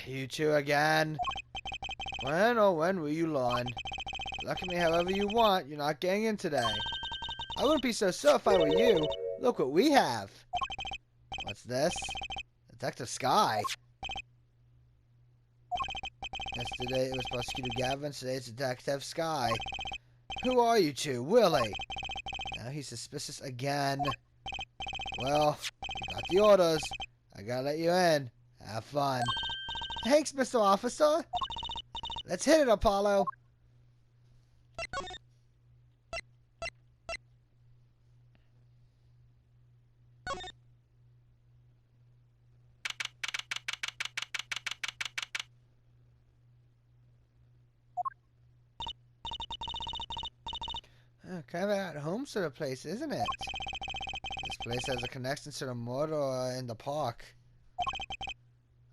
You two again. When or when will you learn? Look at me however you want. You're not getting in today. I wouldn't be so sure if I were you. Look what we have. What's this? Detective Sky. Yesterday it was Prosecutor Gavin. Today it's Detective Sky. Who are you two? Willie. Now he's suspicious again. Well, you got the orders. I gotta let you in. Have fun. Thanks, Mr. Officer. Let's hit it, Apollo. Kind of an at-home sort of place, isn't it? This place has a connection to the murder in the park.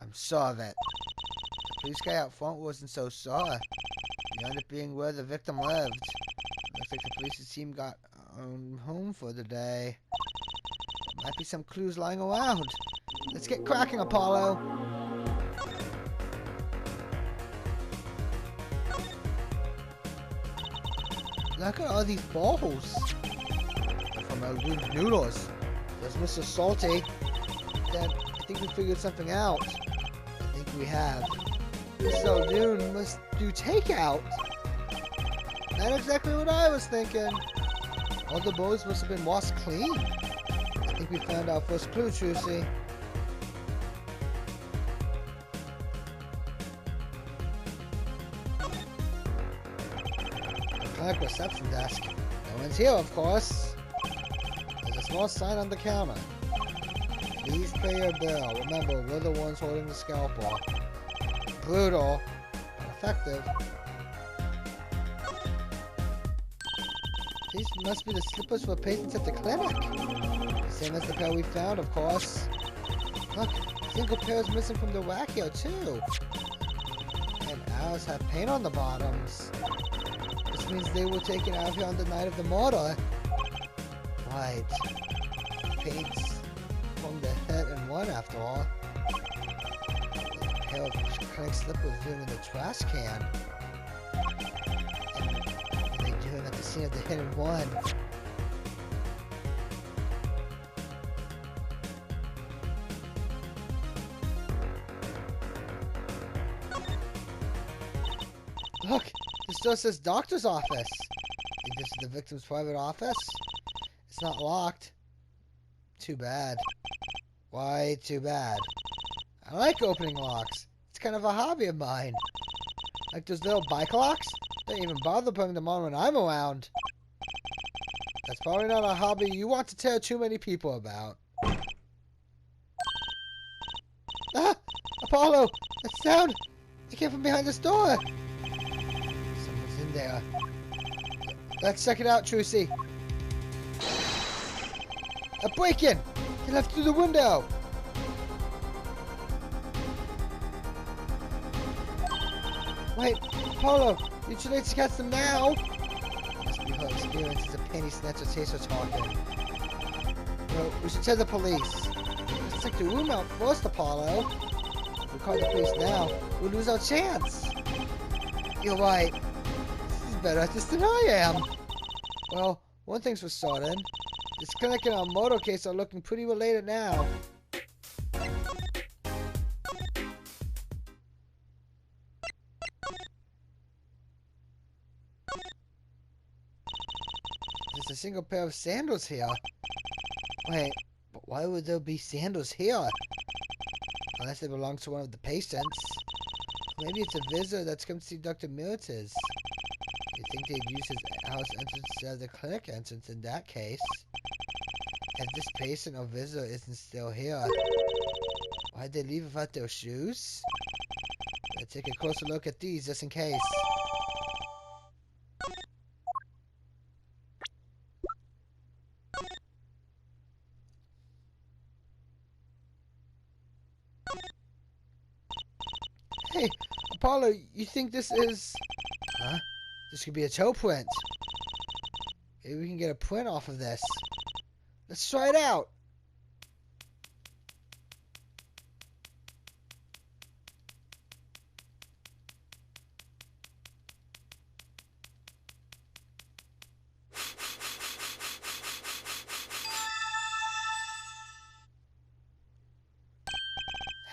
I'm sure of it. The police guy out front wasn't so sure. Beyond it being where the victim lived. Looks like the police team got home for the day. There might be some clues lying around. Let's get cracking, Apollo. Look at all these balls. They're from El Dude's Noodles. There's Mr. Salty. Then I think we figured something out. I think we have. Mr. Dune must do takeout. Not exactly what I was thinking. All the bowls must have been washed clean. I think we found our first clue, Trucy. The clinic reception desk. No one's here, of course. There's a small sign on the counter. Please pay your bill. Remember, we're the ones holding the scalpel. Brutal, but effective. These must be the slippers for patients at the clinic. Same as the pair we found, of course. Look, a single pair is missing from the rack here, too. And ours have paint on the bottoms. This means they were taken out here on the night of the murder. Right. Paint's from the head and one, after all. A pair of clinic slippers doing in the trash can. And what are they doing at the scene of the hit and one? Look, this door says doctor's office. Think this is the victim's private office? It's not locked. Too bad. Why too bad? I like opening locks. It's kind of a hobby of mine. Like those little bike locks? Don't even bother putting them on when I'm around. That's probably not a hobby you want to tell too many people about. Ah! Apollo! That sound! It came from behind this door! Someone's in there. Let's check it out, Trucy. A break-in! He left through the window! Wait, Apollo! You too late to catch them now! Must be her experience as a penny snatcher chaser talking. No, we should tell the police. Let's check the room out first, Apollo. If we call the police now, we'll lose our chance. You're right. This is better at this than I am. Well, one thing's for certain. This clinic and our motor case are looking pretty related now. There's a single pair of sandals here. Wait, but why would there be sandals here? Unless they belong to one of the patients. Maybe it's a visitor that's come to see Dr. Meraktis. You think they'd use his house entrance as the clinic entrance in that case? If this patient or visitor isn't still here, why'd they leave without their shoes? Let's take a closer look at these just in case. Hey, Apollo, you think this is... Huh? This could be a toe print. Maybe we can get a print off of this. Let's try it out.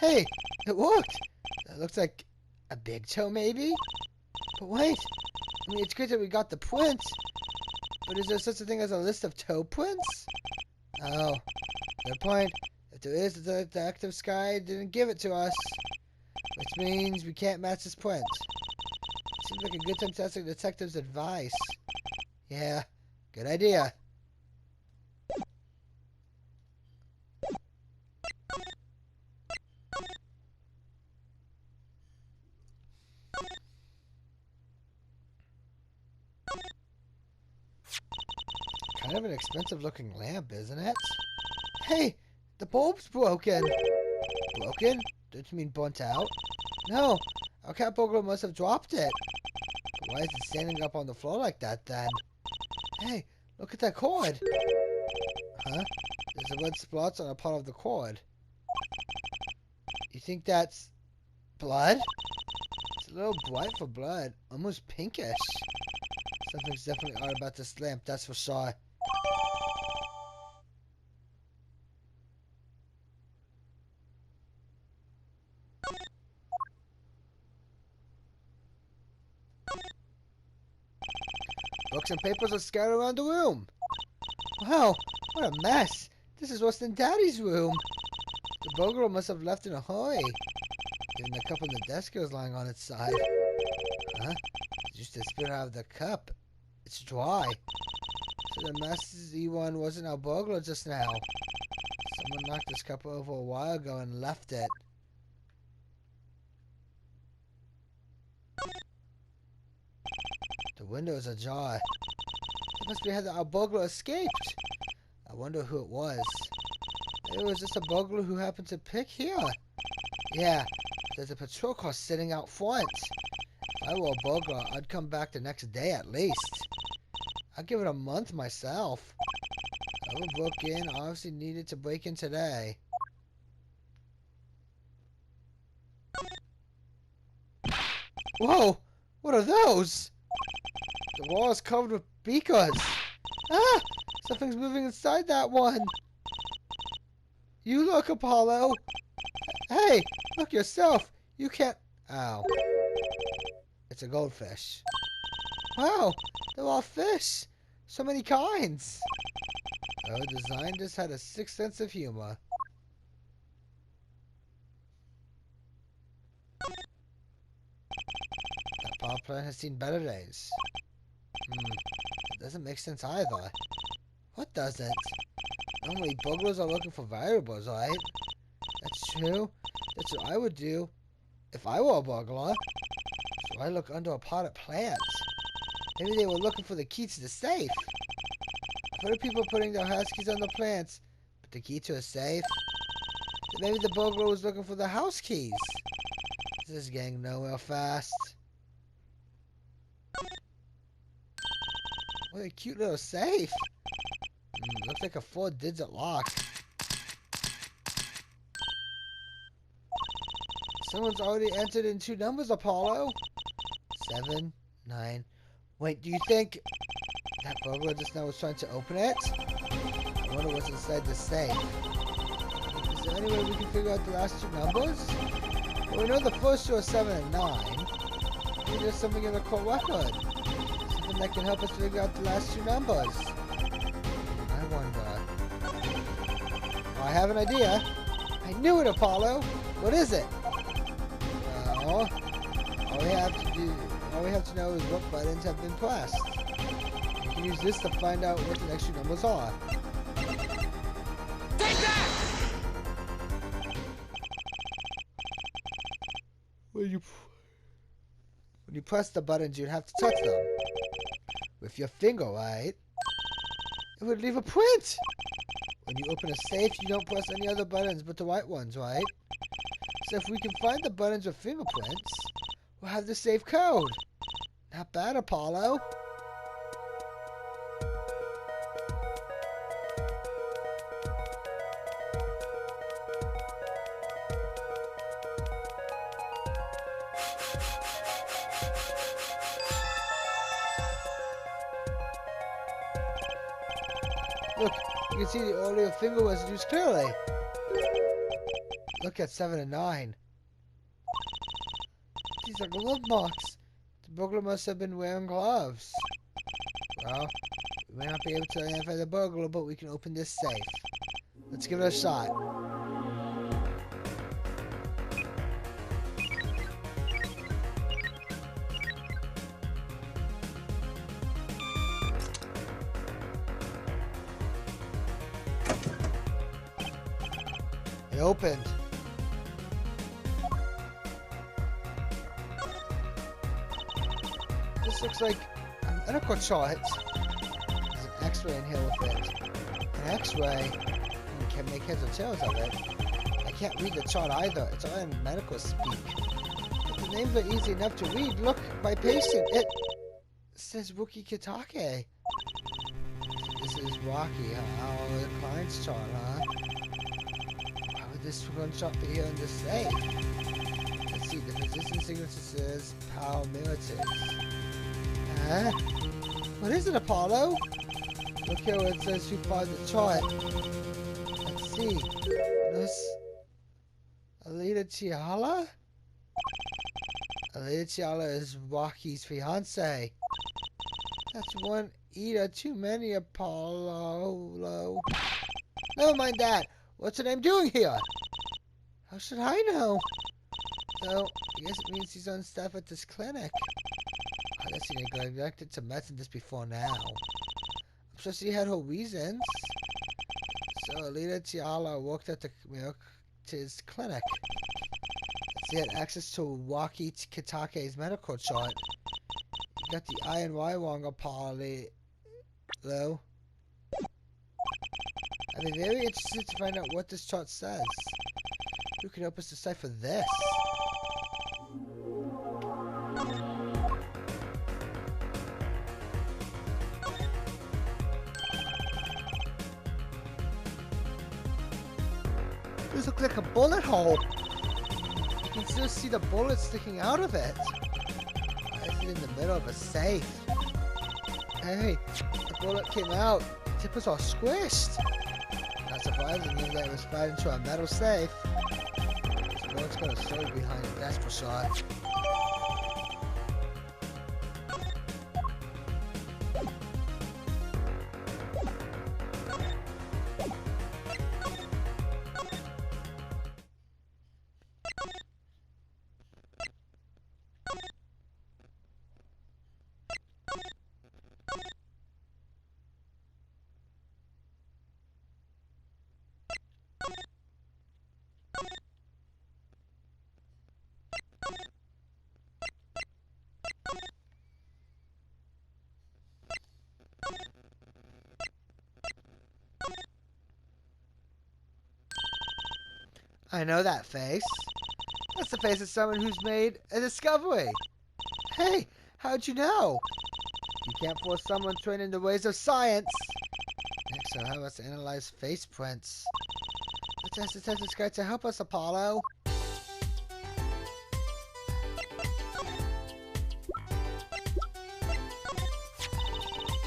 Hey, it worked. That looks like a big toe, maybe? But wait. I mean, it's good that we got the print. But is there such a thing as a list of toe prints? Oh, good point. If there is, the detective Sky didn't give it to us. Which means we can't match this print. Seems like a good time to ask the detective's advice. Yeah, good idea. Kind of an expensive looking lamp, isn't it? Hey, the bulb's broken. Broken? Don't you mean burnt out? No, our cat burglar must have dropped it. But why is it standing up on the floor like that then? Hey, look at that cord. Huh? There's a red spots on a part of the cord. You think that's blood? It's a little bright for blood, almost pinkish. Something's definitely odd about this lamp, that's for sure. Books and papers are scattered around the room. Wow, what a mess. This is worse than Daddy's room. The burglar must have left in a hurry. Even the cup on the desk was lying on its side. Huh? It's just a spit out of the cup. It's dry. So the messy one wasn't our burglar just now. Someone knocked this cup over a while ago and left it. The window is ajar. It must be how our burglar escaped. I wonder who it was. Maybe it was just a burglar who happened to pick here. Yeah, there's a patrol car sitting out front. If I were a burglar, I'd come back the next day at least. I'd give it a month myself. Whoever broke in obviously needed to break in today. Whoa! What are those? The wall is covered with beakers. Ah! Something's moving inside that one. You look, Apollo. Hey! Look yourself. You can't... Ow. It's a goldfish. Wow! They're all fish. So many kinds. Whoever designed this had a sick sense of humor. That power plant has seen better days. It doesn't make sense either. What doesn't? Normally burglars are looking for variables, right? That's true. That's what I would do if I were a burglar. So I look under a potted plant. Maybe they were looking for the key to the safe. I've heard people putting their house keys on the plants, but the key to a safe? Then maybe the burglar was looking for the house keys. This is getting nowhere fast. What a cute little safe. Looks like a 4-digit lock. Someone's already entered in 2 numbers, Apollo. 7, 9. Wait, do you think that burglar just now was trying to open it? I wonder what's inside the safe. Is there any way we can figure out the last 2 numbers? Well, we know the first 2 are 7 and 9. Maybe there's something in the court record. Something that can help us figure out the last 2 numbers. I wonder. Oh, I have an idea. I knew it, Apollo. What is it? Well, all we have to know is what buttons have been pressed. We can use this to find out what the next 2 numbers are. Take that! When you press the buttons, you'd have to touch them. With your finger, right? It would leave a print! When you open a safe, you don't press any other buttons but the white ones, right? So if we can find the buttons with fingerprints, we'll have the safe code. Not bad, Apollo. Look, you can see the earlier finger residues clearly. look at 7 and 9. These are glove marks. The burglar must have been wearing gloves. Well, we may not be able to identify the burglar, but we can open this safe. Let's give it a shot. It opened. This looks like a medical chart. There's an x-ray in here with it. An x-ray? You can make heads or tails of it. I can't read the chart either. It's all in medical speak. But the names are easy enough to read. Look, my patient. It says Wookie Kitake. This is Rocky, huh? Oh, the client's chart, huh? Why would this one chart be here in this safe? Let's see, the physician's signature says Meraktis. Huh? What is it, Apollo? Look here where it says who filed the chart. Let's see. This Alita Tiala? Alita Tiala is Rocky's fiance. That's one eater too many, Apollo. Never mind that. What's her name doing here? How should I know? So, I guess it means he's on staff at this clinic. I guess he neglected to mention this before now. I'm sure she had her reasons. So, Alita Tiala worked at the Meraktis clinic. She had access to Waki Kitake's medical chart. You got the I and Y wrong, Apollo. I'd be very interested to find out what this chart says. Who can help us decipher this? This looks like a bullet hole. You can still see the bullet sticking out of it. Why is it in the middle of a safe? Hey, the bullet came out. The tip was all squished. Not surprisingly, that it was fired into a metal safe. This bullet's got a story behind it, that's for sure. I know that face. That's the face of someone who's made a discovery. Hey, how'd you know? You can't force someone trained in the ways of science. Next, so have us analyze face prints. Let's ask the detective guy to help us, Apollo.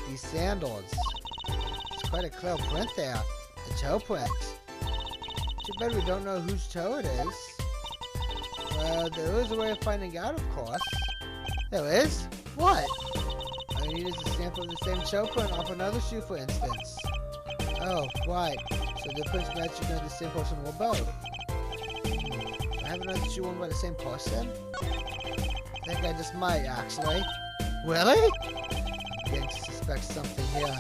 These sandals. It's quite a clear print there. A toe print. Too bad we don't know whose toe it is. Well, there is a way of finding out, of course. There is? What? All you need is a sample of the same toe print off another shoe, for instance. Oh, right. So the prints matching on the same person or both. I have another shoe worn by the same person? I think I just might, actually. Really? I'm beginning to suspect something here.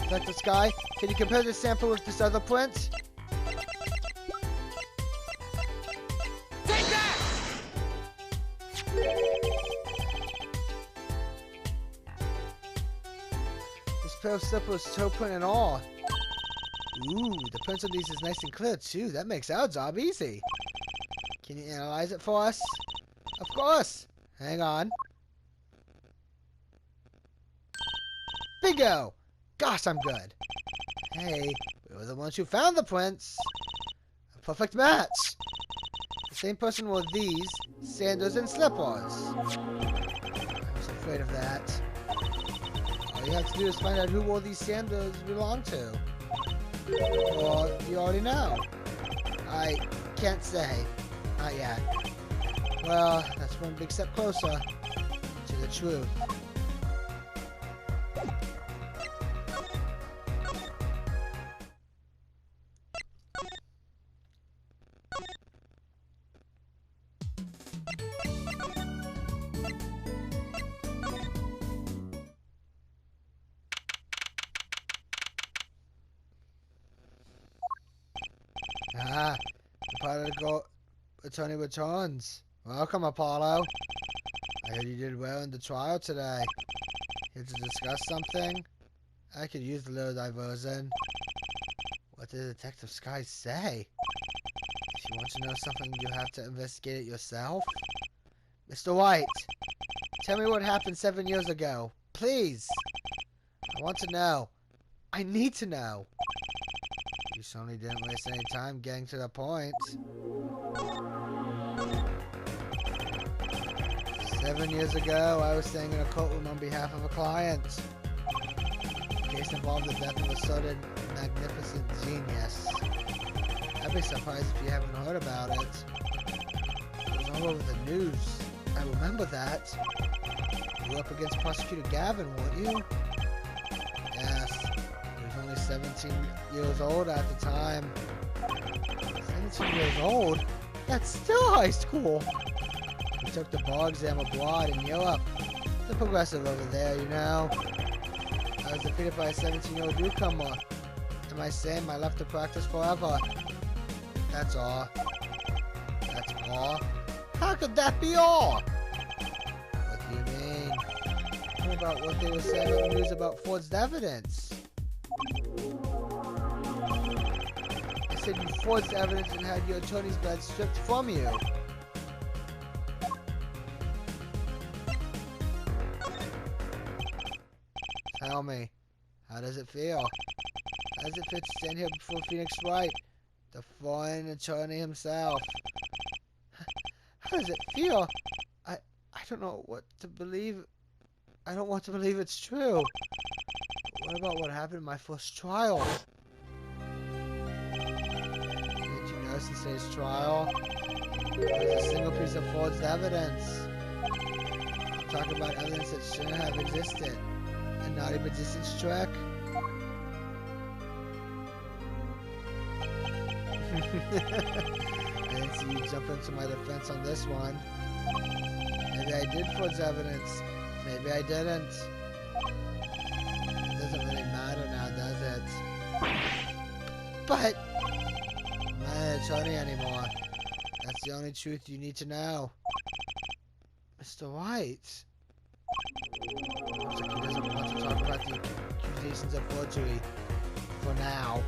Is that this guy? Can you compare this sample with this other print? Pair of slippers, toe print and all. Ooh, the print on these is nice and clear too. That makes our job easy. Can you analyze it for us? Of course. Hang on. Bingo! Gosh, I'm good. Hey, we were the ones who found the prints. A perfect match. The same person wore these, sandals and slippers. I was afraid of that. All you have to do is find out who all these sandals belong to. Or you already know. I can't say. Not yet. Well, that's one big step closer to the truth. Ah, the prodigal attorney returns. Welcome, Apollo. I heard you did well in the trial today. Here to discuss something? I could use a little diversion. What did Detective Sky say? If you want to know something, you have to investigate it yourself. Mr. White, tell me what happened 7 years ago. Please. I want to know. I need to know. You certainly didn't waste any time getting to the point. 7 years ago, I was staying in a courtroom on behalf of a client. The case involved the death of a certain magnificent genius. I'd be surprised if you haven't heard about it. It was all over the news. I remember that. You were up against Prosecutor Gavin, weren't you? Yes. He was only 17 years old at the time. 17 years old? That's still high school! He took the bar exam abroad in Europe. The progressive over there, you know. I was defeated by a 17-year-old newcomer. Am I saying I left the practice forever? That's all. That's all? How could that be all? What do you mean? What about what they were saying on the news about forged evidence? They said you forged evidence and had your attorney's badge stripped from you. Tell me, how does it feel? How does it feel to stand here before Phoenix Wright, the foreign attorney himself? How does it feel? I don't know what to believe. I don't want to believe it's true. But what about what happened in my first trial? Did you know since today's trial, there was a single piece of forged evidence? I'm talking about evidence that shouldn't have existed. A naughty magician's trick? I didn't see you jump into my defense on this one. Maybe I did forge evidence. Maybe I didn't. It doesn't really matter now, does it? But I'm not an attorney anymore. That's the only truth you need to know. Mr. White. Looks like he doesn't want to talk about the accusations of forgery for now.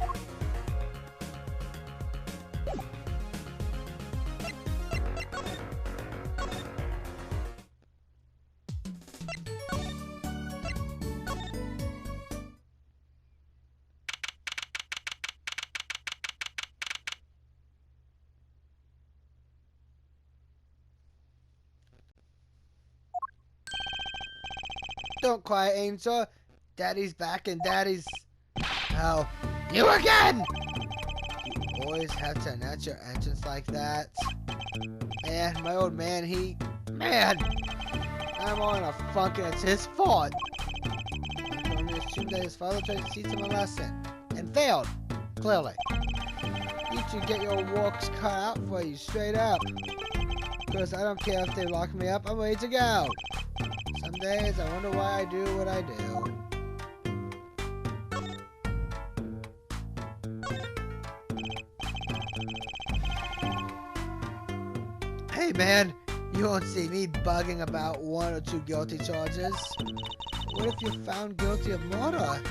Don't cry, Angel. Daddy's back and Daddy's... Oh, you again! You always have to announce your entrance like that. Man, my old man, Man! I'm on a funk and it's his fault. He told me it's true that his father tried to teach him a lesson. And failed. Clearly. You should get your works cut out for you, straight up. Because I don't care if they lock me up, I'm ready to go. Some days I wonder why I do what I do. Hey man, you won't see me bugging about 1 or 2 guilty charges. What if you're found guilty of murder?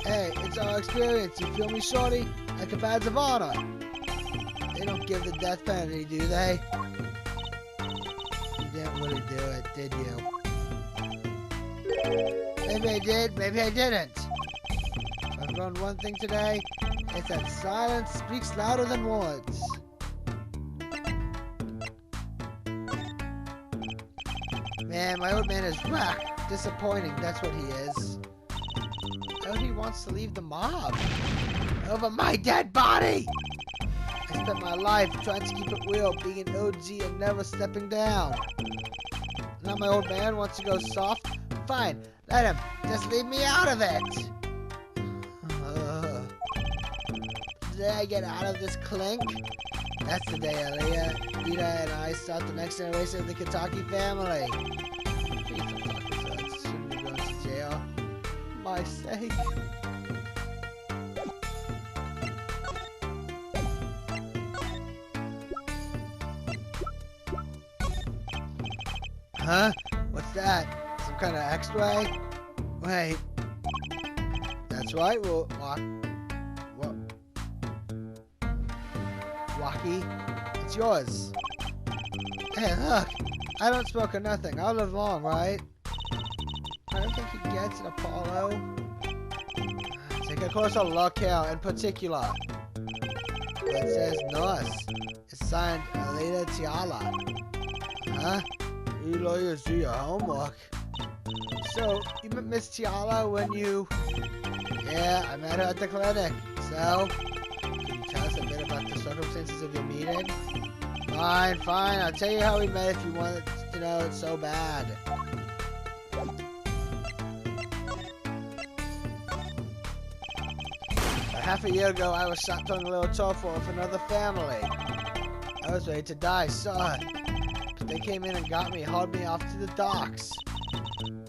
Hey, it's our experience, you feel me, shorty? Like a badge of honor. They don't give the death penalty, do they? You didn't really do it, did you? Maybe I did, maybe I didn't. If I've learned one thing today, it's that silence speaks louder than words. Man, my old man is whack. Disappointing, that's what he is. I heard he wants to leave the mob. Over my dead body! I spent my life trying to keep it real, being an OG and never stepping down. Now my old man wants to go soft? Fine, let him. Just leave me out of it. The day I get out of this clink, that's the day Aaliyah, Rita, and I start the next generation of the Kentucky family. Jeez, I'm talking so shouldn't be going to jail. For my sake. Huh? What's that? Some kind of X-ray? Wait. That's right, well, Wacky, it's yours. Hey, look, I don't smoke or nothing. I'll live long, right? I don't think he gets it, Apollo. Take a closer look here, in particular. It says nurse. It's signed Alita Tiala. Huh? You lawyers do your homework. So, you met Miss Tiala when you... Yeah, I met her at the clinic. So, can you tell us a bit about the circumstances of your meeting? Fine, fine. I'll tell you how we met if you want to know it so bad. Half a year ago, I was shot throwing a little tofu with another family. I was ready to die, saw it. But they came in and got me, hauled me off to the docks.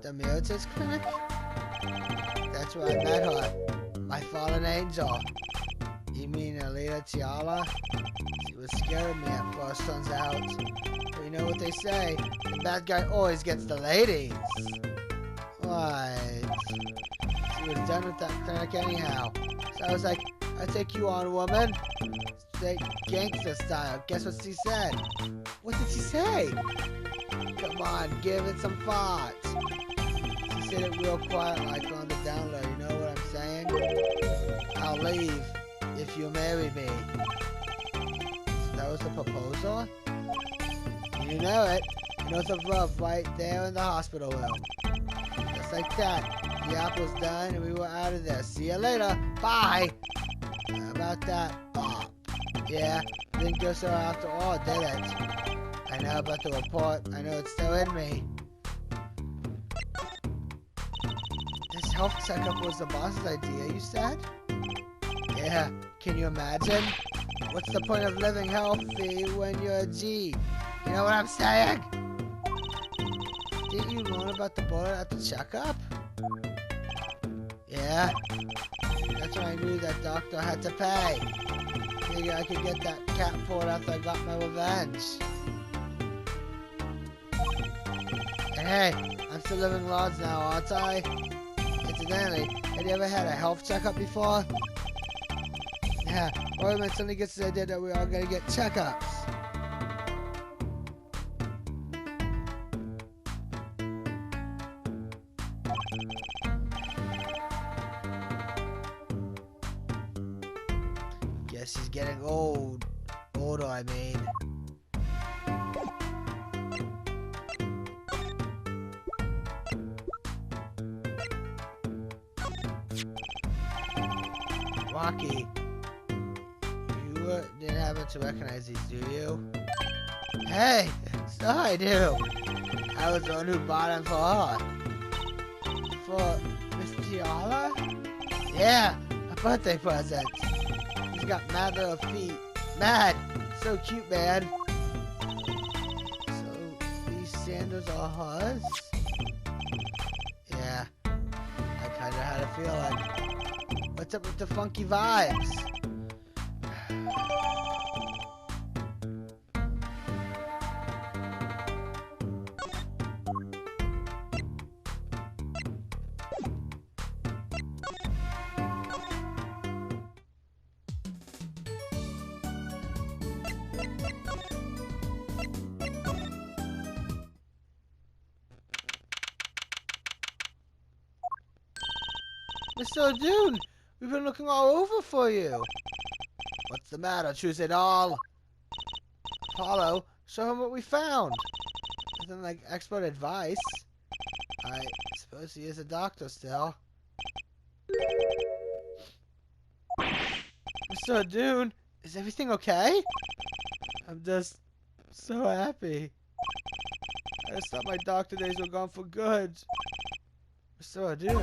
The Meraktis clinic? That's where I met her. My fallen angel. You mean Alita Tiala? She was scared of me at first, turns out. But you know what they say, the bad guy always gets the ladies. What? She was done with that clinic anyhow. So I was like, I take you on, woman. Straight gangster style. Guess what she said? What did she say? Come on, give it some thought. She said it real quiet, like on the down low. You know what I'm saying? I'll leave if you marry me. So that was the proposal? You know it. North of Love, right there in the hospital room. Just like that. The apple's done and we were out of there. See you later. Bye. How about that? Oh. Yeah, didn't go so after all, did it? I know about the report. I know it's still in me. This health checkup was the boss's idea, you said? Yeah, can you imagine? What's the point of living healthy when you're a G? You know what I'm saying? Didn't you learn about the bullet at the checkup? Yeah, that's when I knew that doctor had to pay. Figured I could get that cat pulled after I got my revenge. And hey, I'm still living large now, aren't I? Incidentally, have you ever had a health checkup before? Yeah, Roman suddenly gets the idea that we're all gonna get checkups. Guess he's getting old. Older, I mean. Rocky, you didn't happen to recognize these, do you? Hey, so I do. I was the one who bought them for her. For Miss Tiala? Yeah, a birthday present. He's got mad little feet. Mad! So cute, man. So, these sandals are hers? Yeah, I kinda had a feeling. What's up with the funky vibes? Mr. Dune, we've been looking all over for you. What's the matter? Choose it all. Apollo, show him what we found. Nothing like expert advice. I suppose he is a doctor still. Mr. Dune, Is everything okay? I'm just so happy. I just thought my doctor days were gone for good. So I do.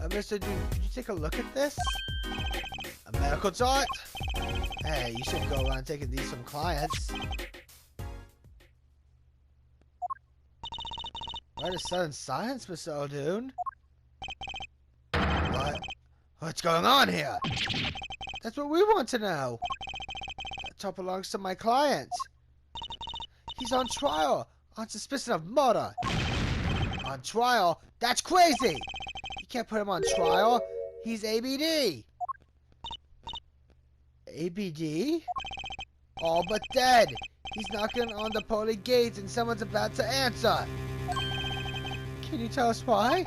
Mr. Dude, could you take a look at this? A medical chart? Hey, you should go around taking these from clients. Why the sudden silence, Mr. O'Doon? What? What's going on here? That's what we want to know. That chart belongs to my client. He's on trial on suspicion of murder. On trial? That's crazy! You can't put him on trial. He's ABD. ABD? All but dead. He's knocking on the pearly gates and someone's about to answer. Can you tell us why?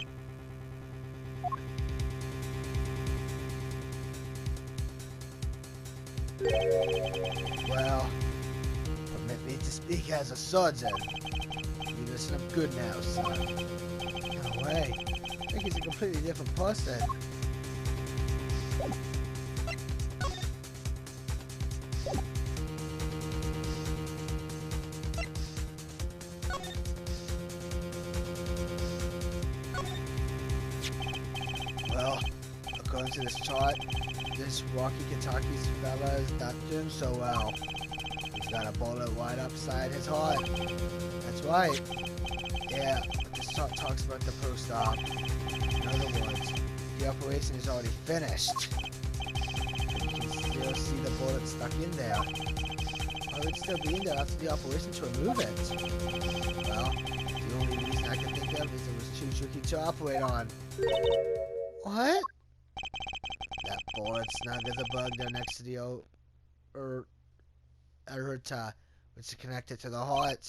Well, permit me to speak as a surgeon. You listen, I'm good now, son. No way. I think he's a completely different person. Well, according to this chart, this Rocky Kentucky's fella is not doing so well. He's got a bullet right upside his heart. That's right. Yeah, this chart talks about the post-op. In other words, the operation is already finished. But you can still see the bullet stuck in there. Why would it still be in there after the operation to remove it? Well, the only reason I can think of is it was too tricky to operate on. What? That bullet snug as a bug there next to the aorta, which is connected to the heart.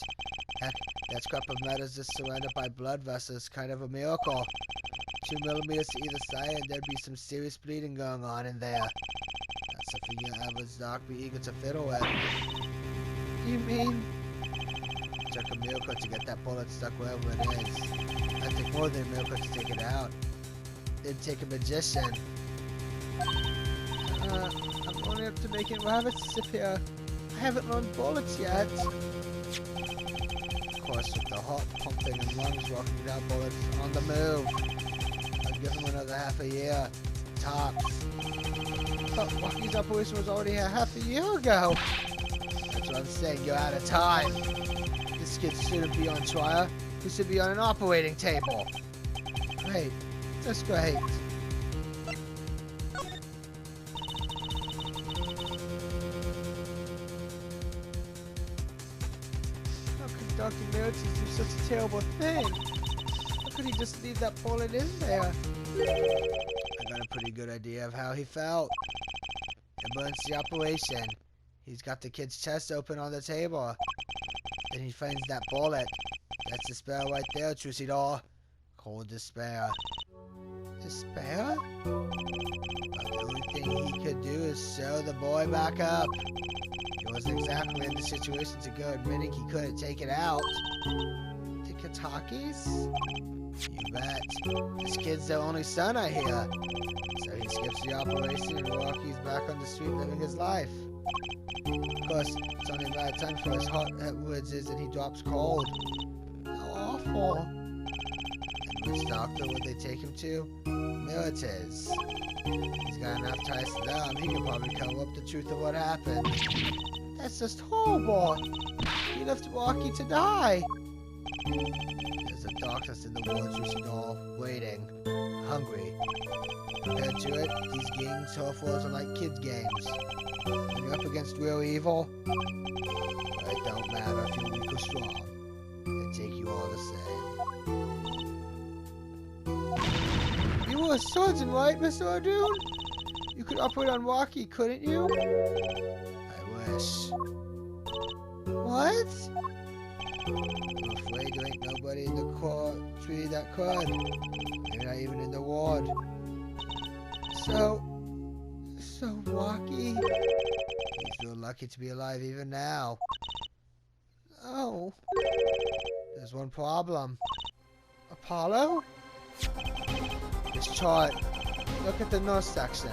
Heck, that scrap of metal is just surrounded by blood vessels, kind of a miracle. 2 millimeters to either side, and there'd be some serious bleeding going on in there. That's something your average doc be eager to fiddle with. You mean? It took a miracle to get that bullet stuck wherever it is. I'd take more than a miracle to take it out. It'd take a magician. I'm only up to making rabbits disappear. I haven't learned bullets yet. Of course, with the heart pumping and lungs rocking without bullets on the move. I'll give him another half a year. Tops. But Rocky's operation was already a half a year ago. That's what I'm saying, you're out of time. This kid shouldn't be on trial. He should be on an operating table. Great. That's great. How could Dr. Meraktis do such a terrible thing? How could he just leave that bullet in there? I got a pretty good idea of how he felt. Emergency operation. He's got the kid's chest open on the table. Then he finds that bullet. That's despair right there, Trucidor. Cold despair. Despair? But the only thing he could do is sew the boy back up. He wasn't exactly in the situation to go admitting he couldn't take it out. The Katakis? You bet. This kid's the only son, I hear. So he skips the operation and Rocky's back on the street living his life. Of course, it's only a matter of time for his heart Edwards is and he drops cold. How awful. And which doctor would they take him to? Meraktis. He's got enough ties to them, he can probably cover up the truth of what happened. That's just horrible. He left Rocky to die. There's a doctor's in the wards, Trucidor, waiting, hungry. Compared to it, these gangs turf wars are like kids' games. When you're up against real evil, it don't matter if you're weak or strong. They take you all the same. You were a surgeon, right, Mr. O'Doon? You could operate on Rocky, couldn't you? I wish. What? I'm afraid there ain't nobody in the country that could. Maybe not even in the ward. So Rocky? He's real lucky to be alive even now. Oh. There's one problem. Apollo? This chart. Look at the north section.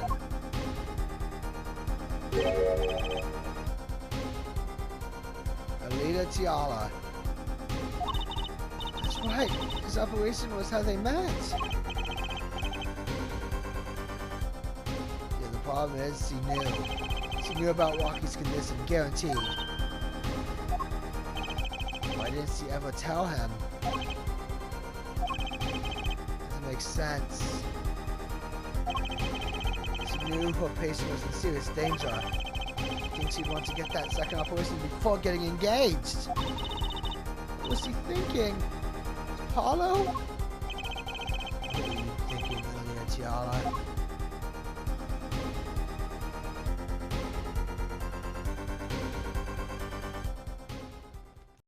Alita Tiala. That's right. His operation was how they met. Yeah, the problem is he knew. She knew about Rocky's condition, guaranteed. Why didn't she ever tell him? Doesn't make sense. She knew her patient was in serious danger. I think she'd want to get that second operation before getting engaged. What was she thinking? Apollo? What are you thinking, Lillian Tiala?